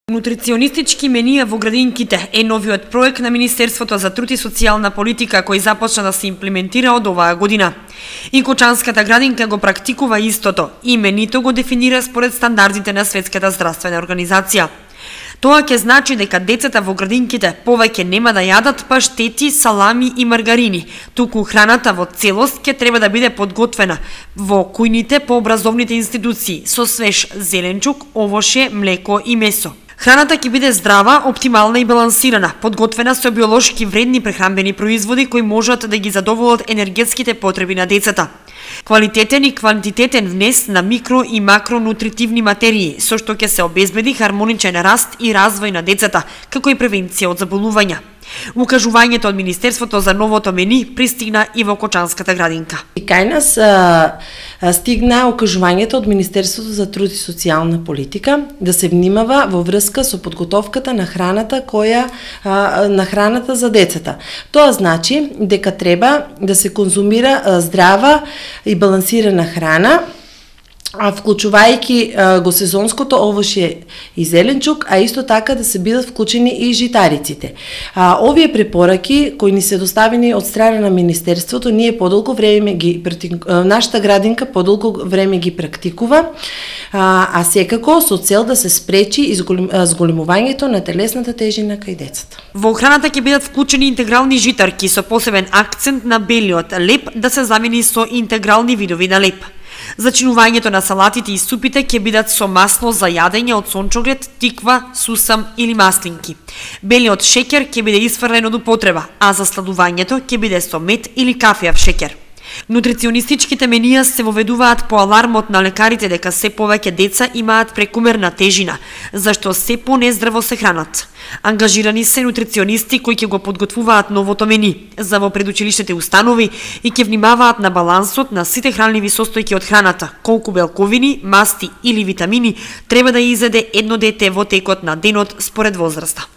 Нутриционистички менија во градинките е новиот проект на Министерството за труд и социјална политика кој започна да се имплементира од оваа година. И Кочанската градинка го практикува истото и менито го дефинира според стандардите на Светската здравствена организација. Тоа ќе значи дека децата во градинките повеќе нема да јадат паштети, салами и маргарини, туку храната во целост ќе треба да биде подготвена во кујните по образовните институции со свеж зеленчук, овоше, млеко и месо. Храната ќе биде здрава, оптимална и балансирана, подготвена со биолошки вредни прехранбени производи кои можат да ги задоволат енергетските потреби на децата. Квалитетен и квантитетен внес на микро и макронутритивни материи, со што ќе се обезбеди хармоничен раст и развој на децата, како и превенција од заболувања. Укажувањето од Министерството за новото мени пристигна и во Кочанската градинка. И кај нас стигна укажувањето од Министерството за труд и социјална политика да се внимава во врска со подготовката на храната на храната за децата. Тоа значи дека треба да се конзумира здрава и балансирана храна, вклучувајќи го сезонското овошје и зеленчук, а исто така да се бидат вклучени и житариците. Овие препораки кои ни се доставени од страна на Министерството, ние подолго време нашата градинка подолго време ги практикува, а секако со цел да се спречи зголемувањето на телесната тежина кај децата. Во храната ќе бидат вклучени интегрални житарки со посебен акцент на белиот леп да се замени со интегрални видови на леп. Зачинувањето на салатите и супите ќе бидат со масло за јадење од сончоглед, тиква, сусам или маслинки. Белиот шеќер ќе биде исфрлен од употреба, а за сладувањето ќе биде со мед или кафеав шеќер. Нутриционистичките менија се воведуваат по алармот на лекарите дека се повеќе деца имаат прекумерна тежина, зашто се понездраво се хранат. Ангажирани се нутриционисти кои ќе го подготвуваат новото мени за во предучилишните установи и ќе внимаваат на балансот на сите хранливи состојки од храната, колку белковини, масти или витамини треба да изеде едно дете во текот на денот според возраста.